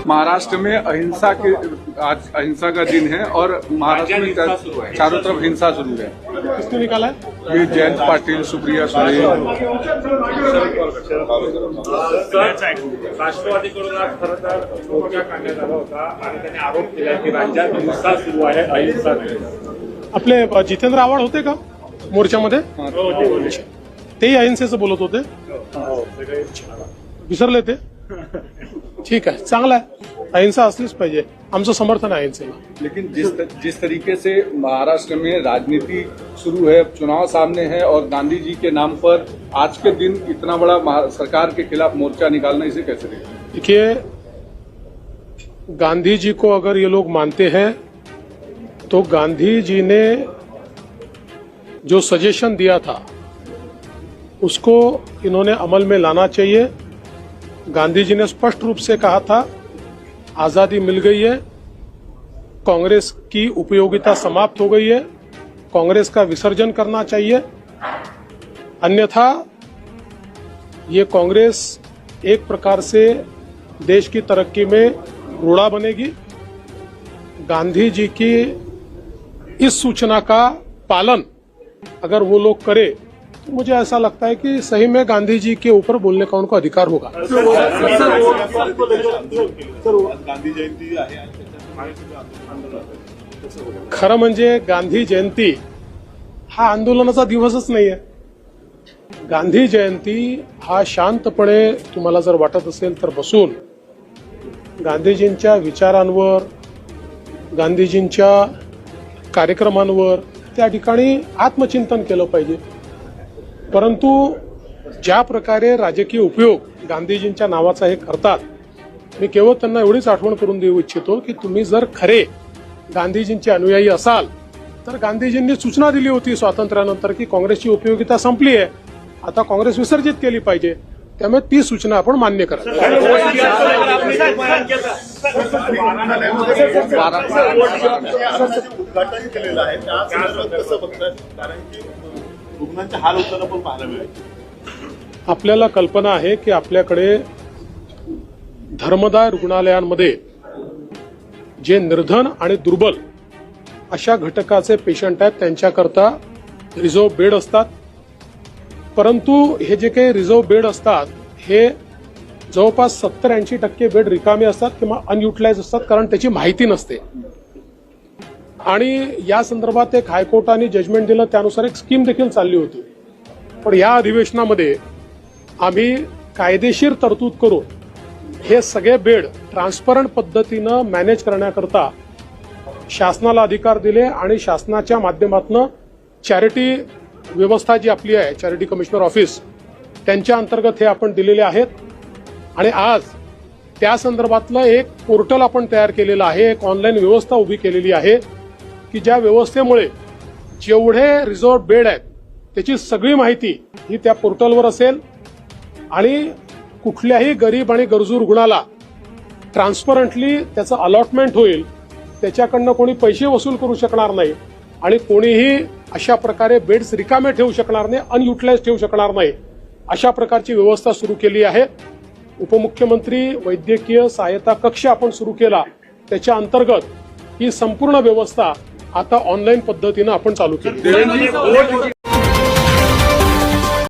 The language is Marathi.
महाराष्ट्र में अहिंसा के आज अहिंसा का दिन है और महाराष्ट्र में चारों तरफ हिंसा शुरू है। किसने निकाला है? ये जयंत पाटील, सुप्रिया सुळे। राष्ट्रवादीकडून आज खरं तर मोर्चा काढण्यात आला होता आणि त्यांनी आरोप केला की राज्यात हिंसा सुरू आहे, अहिंसा नाही। आपले जितेंद्र आव्हाड होते का मोर्चामध्ये? तेही अहिंसेचं बोलत होते, विसरले ते? ठीक आहे, चांगला आहे, अहिंसा असलीच पाहिजे, आमचं समर्थन आहे अहिंसेला। लेकिन जिस तरीके से महाराष्ट्र में राजनीति शुरू है, चुनाव सामने है और गांधी जी के नाम पर आज के दिन इतना बड़ा सरकार के खिलाफ मोर्चा निकालना, इसे कैसे देखते? देखिए, गांधी जी को अगर ये लोग मानते हैं तो गांधी जी ने जो सजेशन दिया था उसको इन्होंने अमल में लाना चाहिए। गांधी जी ने स्पष्ट रूप से कहा था आजादी मिल गई है, कांग्रेस की उपयोगिता समाप्त हो गई है, कांग्रेस का विसर्जन करना चाहिए, अन्यथा ये कांग्रेस एक प्रकार से देश की तरक्की में रोड़ा बनेगी। गांधी जी की इस सूचना का पालन अगर वो लोग करे तो मुझे ऐसा लगता है कि सही में गांधी जी के ऊपर बोलने का उनको अधिकार होगा। गांधी जयंती आहे, खरं म्हणजे गांधी जयंती हा आंदोलनाचा दिवसच नाहीये। गांधी जयंती हा शांतपणे तुम्हाला जर वाटत असेल तर बसून गांधीजींच्या विचारांवर, गांधीजींच्या कार्यक्रमांवर त्या ठिकाणी आत्मचिंतन केलं पाहिजे। परंतु ज्या प्रकारे राजकीय उपयोग गांधीजींच्या नावाचा हे करतात, मी केवळ त्यांना एवढीच आठवण करून देऊ इच्छितो की तुम्ही जर खरे गांधीजींचे अनुयायी असाल तर गांधीजींनी सूचना दिली होती स्वातंत्र्यानंतर की काँग्रेसची उपयोगिता संपली आहे, आता काँग्रेस विसर्जित केली पाहिजे, त्यामुळे ती सूचना आपण मान्य करा। उद्घाटन केलेलं आहे, त्या संदर्भात कसं बघतात? कारण की रुग्णांचे हाल होताना पण पाहायला मिळेल। आपल्याला कल्पना आहे की आपल्याकडे धर्मदाय रुग्णालयांमध्ये जे निर्धन आणि दुर्बल अशा घटकाचे पेशंट आहेत त्यांच्याकरता रिझर्व्ह बेड असतात, परंतु हे जे काही रिझर्व्ह बेड असतात हे जवळपास 70-80% बेड रिकामे असतात किंवा अनयुटिलाइज असतात, कारण त्याची माहिती नसते। आणि या संदर्भात एक हायकोर्टाने जजमेंट दिलं, त्यानुसार एक स्कीम देखील चालली होती। पण या अधिवेशनामध्ये आम्ही कायदेशीर तरतूद करून हे सगळे बेड ट्रान्सपरंट पद्धतीनं मॅनेज करण्याकरता शासनाला अधिकार दिले आणि शासनाच्या माध्यमातून चॅरिटी व्यवस्था जी आपली आहे, चॅरिटी कमिशनर ऑफिस, त्यांच्या अंतर्गत हे आपण दिलेले आहेत। आणि आज त्या संदर्भातलं एक पोर्टल आपण तयार केलेलं आहे, एक ऑनलाईन व्यवस्था उभी केलेली आहे की ज्या व्यवस्थेमुळे जेवढे रिझर्व्ह बेड आहेत त्याची सगळी माहिती ही त्या पोर्टलवर असेल आणि कुठल्याही गरीब आणि गरजू रुग्णाला ट्रान्सपरंटली त्याचं अलॉटमेंट होईल, त्याच्याकडनं कोणी पैसे वसूल करू शकणार नाही आणि कोणीही अशा प्रकारे बेड्स रिकामे ठेवू शकणार नाही, अनयुटिलाइज ठेवू शकणार नाही, अशा प्रकारची व्यवस्था सुरू केली आहे। उपमुख्यमंत्री वैद्यकीय सहायता कक्ष आपण सुरू केला, त्याच्या अंतर्गत ही संपूर्ण व्यवस्था आता ऑनलाईन पद्धतीनं आपण चालू केली।